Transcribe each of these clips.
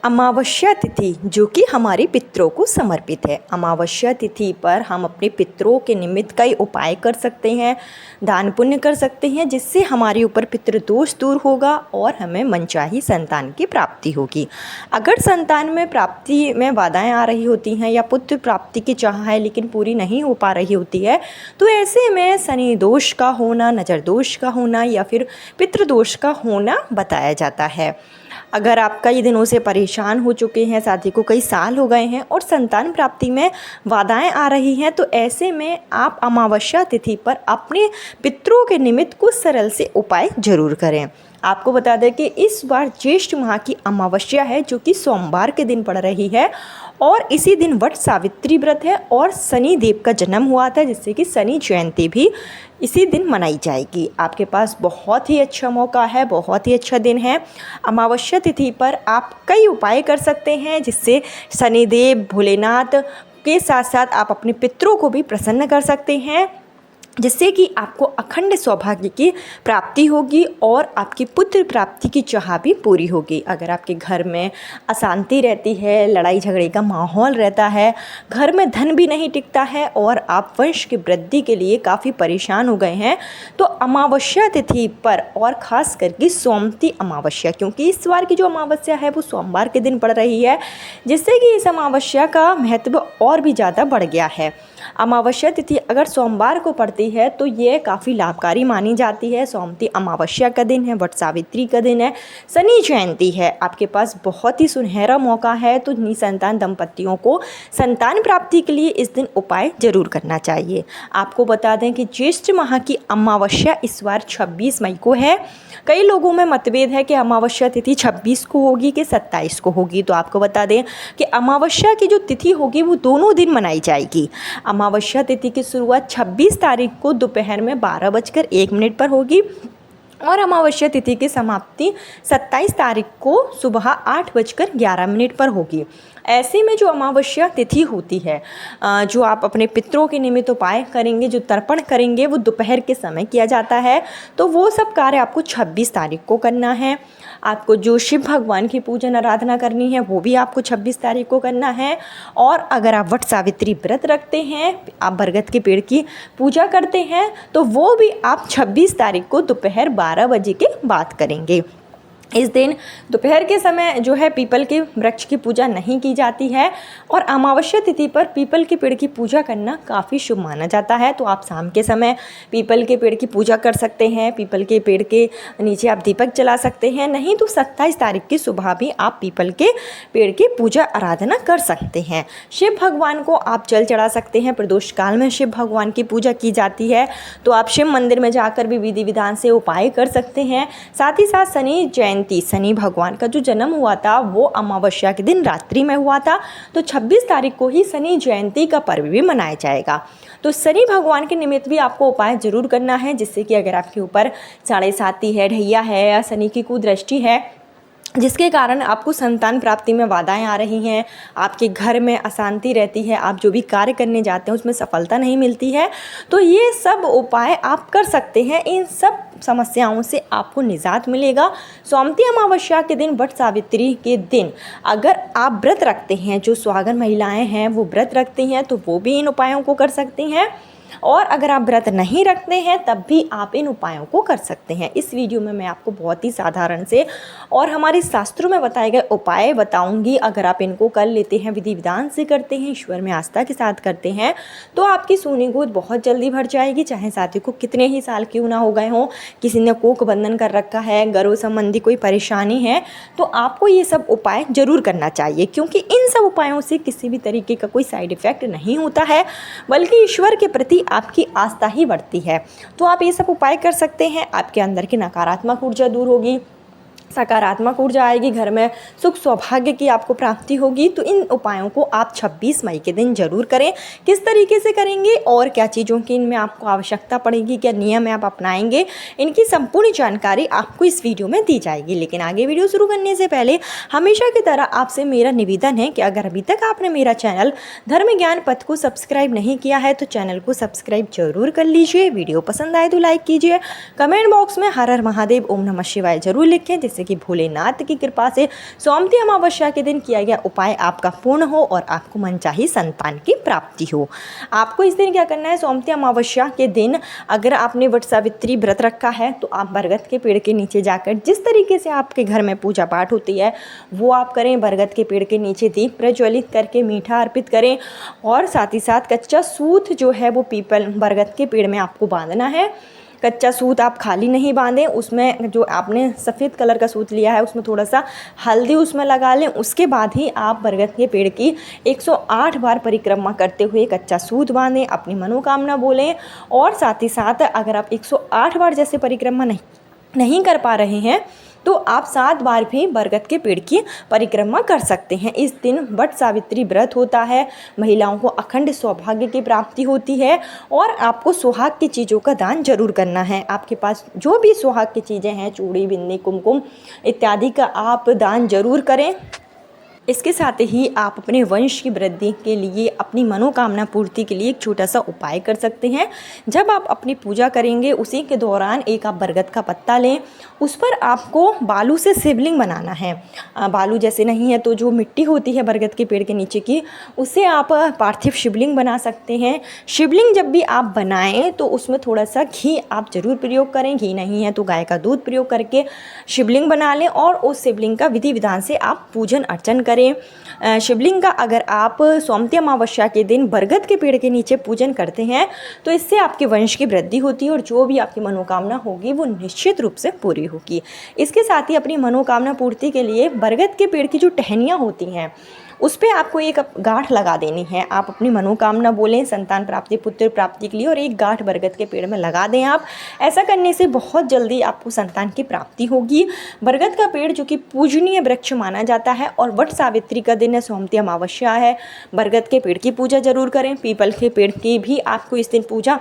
अमावस्या तिथि जो कि हमारे पितरों को समर्पित है। अमावस्या तिथि पर हम अपने पितरों के निमित्त कई उपाय कर सकते हैं, दान पुण्य कर सकते हैं, जिससे हमारे ऊपर पितृदोष दूर होगा और हमें मनचाही संतान की प्राप्ति होगी। अगर संतान में प्राप्ति में बाधाएं आ रही होती हैं या पुत्र प्राप्ति की चाह है लेकिन पूरी नहीं हो पा रही होती है, तो ऐसे में शनि दोष का होना, नज़र दोष का होना या फिर पितृदोष का होना बताया जाता है। अगर आप कई दिनों से परेशान हो चुके हैं, शादी को कई साल हो गए हैं और संतान प्राप्ति में बाधाएं आ रही हैं, तो ऐसे में आप अमावस्या तिथि पर अपने पितरों के निमित्त कुछ सरल से उपाय जरूर करें। आपको बता दें कि इस बार ज्येष्ठ माह की अमावस्या है जो कि सोमवार के दिन पड़ रही है और इसी दिन वट सावित्री व्रत है और शनि देव का जन्म हुआ था, जिससे कि शनि जयंती भी इसी दिन मनाई जाएगी। आपके पास बहुत ही अच्छा मौका है, बहुत ही अच्छा दिन है। अमावस्या तिथि पर आप कई उपाय कर सकते हैं जिससे शनिदेव, भोलेनाथ के साथ साथ आप अपने पितरों को भी प्रसन्न कर सकते हैं, जिससे कि आपको अखंड सौभाग्य की प्राप्ति होगी और आपकी पुत्र प्राप्ति की चाह भी पूरी होगी। अगर आपके घर में अशांति रहती है, लड़ाई झगड़े का माहौल रहता है, घर में धन भी नहीं टिकता है और आप वंश की वृद्धि के लिए काफ़ी परेशान हो गए हैं, तो अमावस्या तिथि पर और ख़ास करके सोमती अमावस्या, क्योंकि इस बार की जो अमावस्या है वो सोमवार के दिन पड़ रही है, जिससे कि इस अमावस्या का महत्व और भी ज़्यादा बढ़ गया है। अमावस्या तिथि अगर सोमवार को पड़ती है तो ये काफ़ी लाभकारी मानी जाती है। सोमती अमावस्या का दिन है, वट सावित्री का दिन है, शनि जयंती है। आपके पास बहुत ही सुनहरा मौका है, तो निसंतान दंपतियों को संतान प्राप्ति के लिए इस दिन उपाय जरूर करना चाहिए। आपको बता दें कि ज्येष्ठ माह की अमावस्या इस बार 26 मई को है। कई लोगों में मतभेद है कि अमावस्या तिथि 26 को होगी कि 27 को होगी, तो आपको बता दें कि अमावस्या की जो तिथि होगी वो दोनों दिन मनाई जाएगी। अमावस्या तिथि की शुरुआत 26 तारीख को दोपहर में 12:01 पर होगी और अमावस्या तिथि की समाप्ति 27 तारीख को सुबह 8:11 पर होगी। ऐसे में जो अमावस्या तिथि होती है, जो आप अपने पितरों के निमित्त उपाय करेंगे, जो तर्पण करेंगे, वो दोपहर के समय किया जाता है, तो वो सब कार्य आपको 26 तारीख को करना है। आपको जो शिव भगवान की पूजन आराधना करनी है वो भी आपको 26 तारीख को करना है। और अगर आप वट सावित्री व्रत रखते हैं, आप बरगद के पेड़ की पूजा करते हैं, तो वो भी आप 26 तारीख को दोपहर 12 बजे के बाद करेंगे। इस दिन दोपहर के समय जो है पीपल के वृक्ष की पूजा नहीं की जाती है और अमावस्या तिथि पर पीपल के पेड़ की पूजा करना काफ़ी शुभ माना जाता है। तो आप शाम के समय पीपल के पेड़ की पूजा कर सकते हैं, पीपल के पेड़ के नीचे आप दीपक जला सकते हैं, नहीं तो 27 तारीख की सुबह भी आप पीपल के पेड़ की पूजा आराधना कर सकते हैं। शिव भगवान को आप जल चढ़ा सकते हैं। प्रदोष काल में शिव भगवान की पूजा की जाती है, तो आप शिव मंदिर में जाकर भी विधि विधान से उपाय कर सकते हैं। साथ ही साथ शनि भगवान का जो जन्म हुआ था वो अमावस्या के दिन रात्रि में हुआ था, तो 26 तारीख को ही शनि जयंती का पर्व भी मनाया जाएगा। तो शनि भगवान के निमित्त भी आपको उपाय जरूर करना है, जिससे कि अगर आपके ऊपर साढ़े साती है, ढैया है या शनि की कुदृष्टि है, जिसके कारण आपको संतान प्राप्ति में बाधाएं आ रही हैं, आपके घर में अशांति रहती है, आप जो भी कार्य करने जाते हैं उसमें सफलता नहीं मिलती है, तो ये सब उपाय आप कर सकते हैं। इन सब समस्याओं से आपको निजात मिलेगा। सोमती अमावस्या के दिन, वट सावित्री के दिन अगर आप व्रत रखते हैं, जो सुहागन महिलाएं हैं वो व्रत रखती हैं, तो वो भी इन उपायों को कर सकती हैं। और अगर आप व्रत नहीं रखते हैं तब भी आप इन उपायों को कर सकते हैं। इस वीडियो में मैं आपको बहुत ही साधारण से और हमारे शास्त्रों में बताए गए उपाय बताऊंगी। अगर आप इनको कर लेते हैं, विधि विधान से करते हैं, ईश्वर में आस्था के साथ करते हैं, तो आपकी सोनी गोद बहुत जल्दी भर जाएगी। चाहे साथी को कितने ही साल क्यों ना हो गए हों, किसी ने कोख बंधन कर रखा है, गर्भ संबंधी कोई परेशानी है, तो आपको ये सब उपाय जरूर करना चाहिए, क्योंकि इन सब उपायों से किसी भी तरीके का कोई साइड इफेक्ट नहीं होता है, बल्कि ईश्वर के प्रति आपकी आस्था ही बढ़ती है। तो आप ये सब उपाय कर सकते हैं। आपके अंदर की नकारात्मक ऊर्जा दूर होगी, सकारात्मक ऊर्जा आएगी, घर में सुख सौभाग्य की आपको प्राप्ति होगी। तो इन उपायों को आप 26 मई के दिन जरूर करें। किस तरीके से करेंगे और क्या चीज़ों की इनमें आपको आवश्यकता पड़ेगी, क्या नियम है आप अपनाएंगे, इनकी संपूर्ण जानकारी आपको इस वीडियो में दी जाएगी। लेकिन आगे वीडियो शुरू करने से पहले हमेशा की तरह आपसे मेरा निवेदन है कि अगर अभी तक आपने मेरा चैनल धर्म ज्ञान पथ को सब्सक्राइब नहीं किया है तो चैनल को सब्सक्राइब जरूर कर लीजिए। वीडियो पसंद आए तो लाइक कीजिए। कमेंट बॉक्स में हर हर महादेव, ओम नमः शिवाय जरूर लिखें, जिससे जिससे कि भोलेनाथ की कृपा से सोमवती अमावस्या के दिन किया गया उपाय आपका पूर्ण हो और आपको मनचाही संतान की प्राप्ति हो। आपको इस दिन क्या करना है, सोमवती अमावस्या के दिन अगर आपने वट सावित्री व्रत रखा है तो आप बरगद के पेड़ के नीचे जाकर जिस तरीके से आपके घर में पूजा पाठ होती है वो आप करें। बरगद के पेड़ के नीचे दीप प्रज्वलित करके मीठा अर्पित करें और साथ ही साथ कच्चा सूत जो है वो पीपल बरगद के पेड़ में आपको बांधना है। कच्चा सूत आप खाली नहीं बांधें, उसमें जो आपने सफ़ेद कलर का सूत लिया है उसमें थोड़ा सा हल्दी उसमें लगा लें। उसके बाद ही आप बरगद के पेड़ की 108 बार परिक्रमा करते हुए कच्चा सूत बांधें, अपनी मनोकामना बोलें। और साथ ही साथ अगर आप 108 बार जैसे परिक्रमा नहीं कर पा रहे हैं तो आप 7 बार भी बरगद के पेड़ की परिक्रमा कर सकते हैं। इस दिन वट सावित्री व्रत होता है, महिलाओं को अखंड सौभाग्य की प्राप्ति होती है और आपको सुहाग की चीज़ों का दान जरूर करना है। आपके पास जो भी सुहाग की चीज़ें हैं, चूड़ी, बिंदी, कुमकुम इत्यादि का आप दान जरूर करें। इसके साथ ही आप अपने वंश की वृद्धि के लिए, अपनी मनोकामना पूर्ति के लिए एक छोटा सा उपाय कर सकते हैं। जब आप अपनी पूजा करेंगे उसी के दौरान एक आप बरगद का पत्ता लें, उस पर आपको बालू से शिवलिंग बनाना है। बालू जैसे नहीं है तो जो मिट्टी होती है बरगद के पेड़ के नीचे की, उससे आप पार्थिव शिवलिंग बना सकते हैं। शिवलिंग जब भी आप बनाएं तो उसमें थोड़ा सा घी आप ज़रूर प्रयोग करें, घी नहीं है तो गाय का दूध प्रयोग करके शिवलिंग बना लें और उस शिवलिंग का विधि विधान से आप पूजन अर्चन करें। शिवलिंग का अगर आप सोमवती अमावस्या के दिन बरगद के पेड़ के नीचे पूजन करते हैं तो इससे आपके वंश की वृद्धि होती है और जो भी आपकी मनोकामना होगी वो निश्चित रूप से पूरी होगी। इसके साथ ही अपनी मनोकामना पूर्ति के लिए बरगद के पेड़ की जो टहनियाँ होती हैं उस पर आपको एक गांठ लगा देनी है। आप अपनी मनोकामना बोलें संतान प्राप्ति, पुत्र प्राप्ति के लिए, और एक गांठ बरगद के पेड़ में लगा दें आप। ऐसा करने से बहुत जल्दी आपको संतान की प्राप्ति होगी। बरगद का पेड़ जो कि पूजनीय वृक्ष माना जाता है और वट सावित्री का दिन है, सोमवती अमावस्या है, बरगद के पेड़ की पूजा जरूर करें। पीपल के पेड़ की भी आपको इस दिन पूजा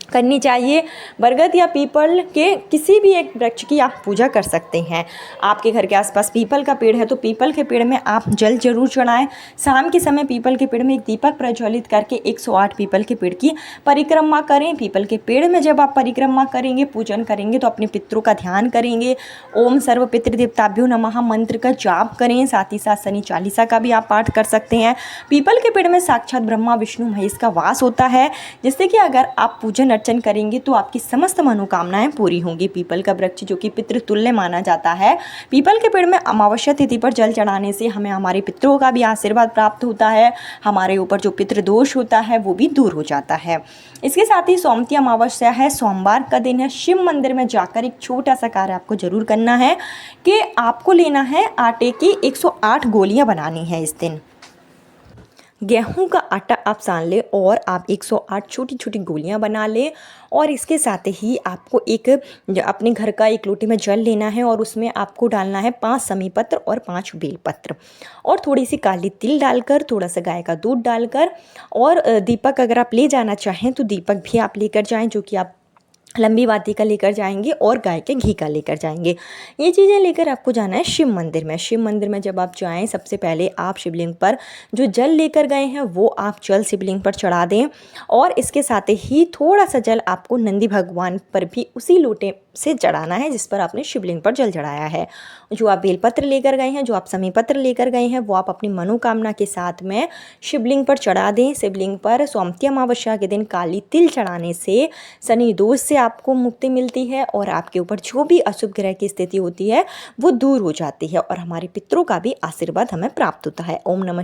करनी चाहिए। बरगद या पीपल के किसी भी एक वृक्ष की आप पूजा कर सकते हैं। आपके घर के आसपास पीपल का पेड़ है तो पीपल के पेड़ में आप जल जरूर चढ़ाएं। शाम के समय पीपल के पेड़ में एक दीपक प्रज्वलित करके 108 पीपल के पेड़ की परिक्रमा करें। पीपल के पेड़ में जब आप परिक्रमा करेंगे, पूजन करेंगे तो अपने पितरों का ध्यान करेंगे। ओम सर्व पितृदेवताभ्यो नमः मंत्र का जाप करें। साथ ही साथ शनि चालीसा का भी आप पाठ कर सकते हैं। पीपल के पेड़ में साक्षात ब्रह्मा विष्णु महेश का वास होता है, जिससे कि अगर आप पूजन अर्चन करेंगे तो आपकी समस्त मनोकामनाएं पूरी होंगी। पीपल का वृक्ष जो कि पितृतुल्य माना जाता है, पीपल के पेड़ में अमावस्या तिथि पर जल चढ़ाने से हमें हमारे पितरों का भी आशीर्वाद प्राप्त होता है, हमारे ऊपर जो पितृदोष होता है वो भी दूर हो जाता है। इसके साथ ही सोमवती अमावस्या है, सोमवार का दिन है। शिव मंदिर में जाकर एक छोटा सा कार्य आपको जरूर करना है कि आपको लेना है आटे की 108 गोलियां बनानी है। इस दिन गेहूं का आटा आप सान लें और आप 108 छोटी छोटी गोलियां बना लें। और इसके साथ ही आपको एक अपने घर का एक लोटे में जल लेना है और उसमें आपको डालना है 5 समी पत्र और 5 बेलपत्र और थोड़ी सी काली तिल डालकर, थोड़ा सा गाय का दूध डालकर, और दीपक अगर आप ले जाना चाहें तो दीपक भी आप लेकर जाएं, जो कि आप लंबी बाती का लेकर जाएंगे और गाय के घी का लेकर जाएंगे। ये चीज़ें लेकर आपको जाना है शिव मंदिर में। शिव मंदिर में जब आप जाएं, सबसे पहले आप शिवलिंग पर जो जल लेकर गए हैं वो आप जल शिवलिंग पर चढ़ा दें और इसके साथ ही थोड़ा सा जल आपको नंदी भगवान पर भी उसी लोटे से चढ़ाना है जिस पर आपने शिवलिंग पर जल चढ़ाया है। जो आप बेलपत्र लेकर गए हैं, जो आप समी पत्र लेकर गए हैं, वो आप अपनी मनोकामना के साथ में शिवलिंग पर चढ़ा दें। शिवलिंग पर सोमवती अमावस्या के दिन काली तिल चढ़ाने से शनि दोष से आपको मुक्ति मिलती है और आपके ऊपर जो भी अशुभ ग्रह की स्थिति होती है वो दूर हो जाती है और हमारे पितरों का भी आशीर्वाद हमें प्राप्त होता है। ओम नमः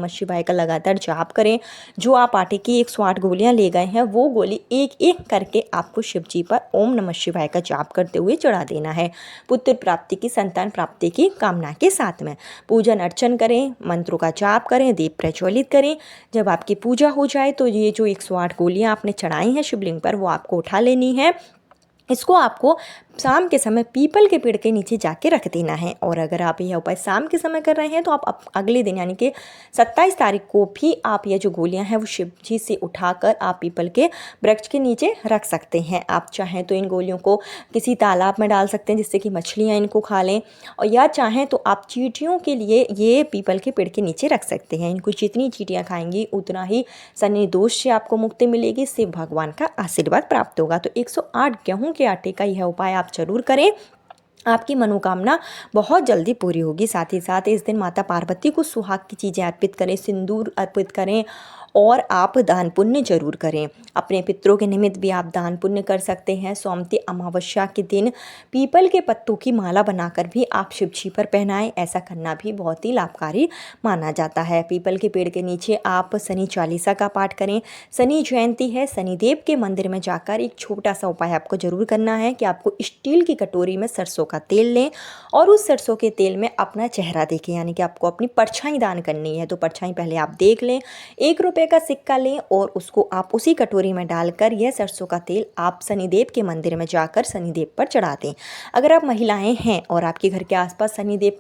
शिवाय का लगातार जाप करें। जो आप आटे की 108 गोलियां ले गए हैं वो गोली एक एक करके आपको शिव जी पर ओम नमः शिवाय का जाप करते हुए चढ़ा देना है। पुत्र प्राप्ति की, संतान प्राप्ति की कामना के साथ में पूजन अर्चन करें, मंत्रों का जाप करें, दीप प्रज्वलित करें। जब आपकी पूजा हो जाए तो ये जो 108 गोलियां आपने चढ़ाई हैं शिवलिंग पर वो आपको उठा लेनी है। इसको आपको शाम के समय पीपल के पेड़ के नीचे जाके रख देना है। और अगर आप यह उपाय शाम के समय कर रहे हैं तो आप अगले दिन यानी कि 27 तारीख को भी आप ये जो गोलियां हैं वो शिव जी से उठाकर आप पीपल के वृक्ष के नीचे रख सकते हैं। आप चाहें तो इन गोलियों को किसी तालाब में डाल सकते हैं जिससे कि मछलियाँ इनको खा लें, और या चाहें तो आप चींटियों के लिए ये पीपल के पेड़ के नीचे रख सकते हैं। इनको जितनी चींटियाँ खाएंगी उतना ही शनि दोष से आपको मुक्ति मिलेगी, शिव भगवान का आशीर्वाद प्राप्त होगा। तो 108 गेहूँ के आटे का यह उपाय आप जरूर करें। आपकी मनोकामना बहुत जल्दी पूरी होगी। साथ ही साथ इस दिन माता पार्वती को सुहाग की चीज़ें अर्पित करें, सिंदूर अर्पित करें और आप दान पुण्य जरूर करें। अपने पितरों के निमित्त भी आप दान पुण्य कर सकते हैं। सोमवती अमावस्या के दिन पीपल के पत्तों की माला बनाकर भी आप शिव जी पर पहनाएं। ऐसा करना भी बहुत ही लाभकारी माना जाता है। पीपल के पेड़ के नीचे आप शनि चालीसा का पाठ करें। शनि जयंती है, शनिदेव के मंदिर में जाकर एक छोटा सा उपाय आपको जरूर करना है कि आपको स्टील की कटोरी में सरसों का तेल लें और उस सरसों के तेल में अपना चेहरा देखें, यानी कि आपको अपनी परछाई दान करनी है। तो परछाई पहले आप देख लें, 1 रुपये का सिक्का लें और उसको आप उसी कटोरी में डालकर यह सरसों का तेल आप शनिदेव के मंदिर में जाकर शनिदेव पर चढ़ा दें। अगर आप महिलाएं हैं और आपके घर के आसपास शनिदेव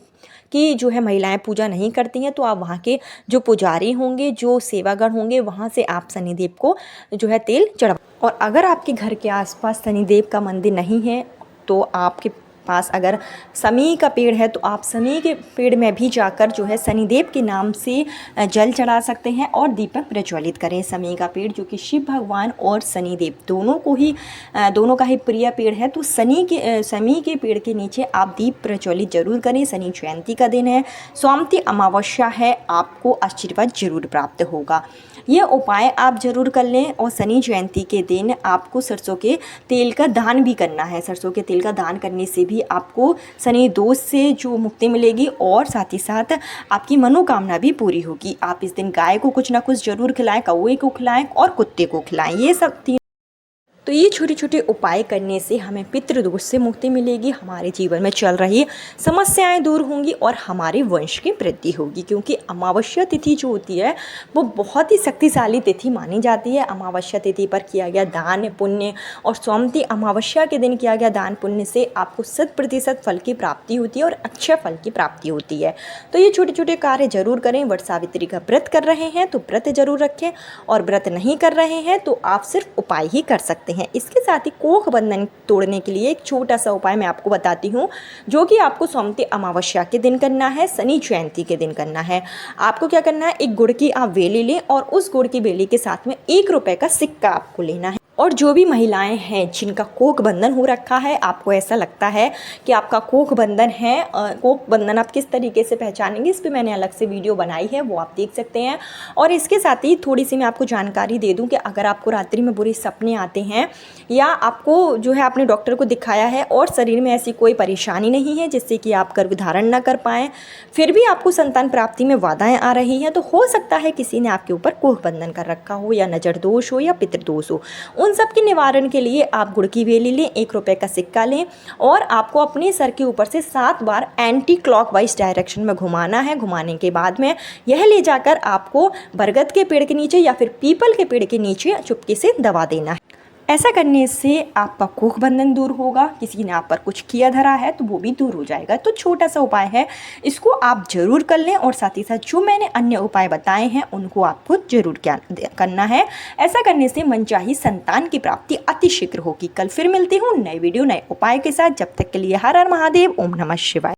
की जो है महिलाएं पूजा नहीं करती हैं, तो आप वहाँ के जो पुजारी होंगे, जो सेवागण होंगे, वहाँ से आप शनिदेव को जो है तेल चढ़वा। और अगर आपके घर के आसपास शनिदेव का मंदिर नहीं है तो आपके पास अगर समी का पेड़ है तो आप समी के पेड़ में भी जाकर जो है शनिदेव के नाम से जल चढ़ा सकते हैं और दीपक प्रज्वलित करें। समी का पेड़ जो कि शिव भगवान और शनिदेव दोनों का ही प्रिय पेड़ है, तो समी के पेड़ के नीचे आप दीप प्रज्वलित जरूर करें। शनि जयंती का दिन है, सोमवती अमावस्या है, आपको आशीर्वाद जरूर प्राप्त होगा। ये उपाय आप जरूर कर लें। और शनि जयंती के दिन आपको सरसों के तेल का दान भी करना है। सरसों के तेल का दान करने से भी आपको शनि दोष से जो मुक्ति मिलेगी और साथ ही साथ आपकी मनोकामना भी पूरी होगी। आप इस दिन गाय को कुछ ना कुछ जरूर खिलाएं, कौवे को खिलाएं और कुत्ते को खिलाएं। ये सब तो ये छोटे छोटे उपाय करने से हमें पितृदोष से मुक्ति मिलेगी, हमारे जीवन में चल रही समस्याएं दूर होंगी और हमारे वंश की वृद्धि होगी। क्योंकि अमावस्या तिथि जो होती है वो बहुत ही शक्तिशाली तिथि मानी जाती है। अमावस्या तिथि पर किया गया दान पुण्य और सोमवती अमावस्या के दिन किया गया दान पुण्य से आपको 100% फल की प्राप्ति होती है और अच्छे फल की प्राप्ति होती है। तो ये छोटे छोटे कार्य जरूर करें। वट सावित्री का व्रत कर रहे हैं तो व्रत जरूर रखें, और व्रत नहीं कर रहे हैं तो आप सिर्फ उपाय ही कर सकते हैं। इसके साथ ही कोख बंधन तोड़ने के लिए एक छोटा सा उपाय मैं आपको बताती हूँ, जो कि आपको सोमवती अमावस्या के दिन करना है, शनि जयंती के दिन करना है। आपको क्या करना है, एक गुड़ की आप वेली लें और उस गुड़ की वेली के साथ में 1 रुपये का सिक्का आपको लेना है। और जो भी महिलाएं हैं जिनका कोख बंधन हो रखा है, आपको ऐसा लगता है कि आपका कोख बंधन है, कोख बंधन आप किस तरीके से पहचानेंगे, इस पे मैंने अलग से वीडियो बनाई है, वो आप देख सकते हैं। और इसके साथ ही थोड़ी सी मैं आपको जानकारी दे दूं कि अगर आपको रात्रि में बुरे सपने आते हैं या आपको जो है आपने डॉक्टर को दिखाया है और शरीर में ऐसी कोई परेशानी नहीं है जिससे कि आप गर्भधारण ना कर पाएँ, फिर भी आपको संतान प्राप्ति में बाधाएँ आ रही हैं, तो हो सकता है किसी ने आपके ऊपर कोख बंधन कर रखा हो, या नज़र दोष हो या पितृदोष हो। उन सब के निवारण के लिए आप गुड़ की वेली लें, 1 रुपये का सिक्का लें और आपको अपने सर के ऊपर से 7 बार एंटी क्लॉकवाइज डायरेक्शन में घुमाना है। घुमाने के बाद में यह ले जाकर आपको बरगद के पेड़ के नीचे या फिर पीपल के पेड़ के नीचे चुपके से दबा देना है। ऐसा करने से आपका कोख बंधन दूर होगा, किसी ने आप पर कुछ किया धरा है तो वो भी दूर हो जाएगा। तो छोटा सा उपाय है, इसको आप जरूर कर लें और साथ ही साथ जो मैंने अन्य उपाय बताए हैं उनको आपको जरूर करना है। ऐसा करने से मनचाही संतान की प्राप्ति अतिशीघ्र होगी। कल फिर मिलती हूँ नए वीडियो नए उपाय के साथ। जब तक के लिए हर हर महादेव, ओम नमः शिवाय।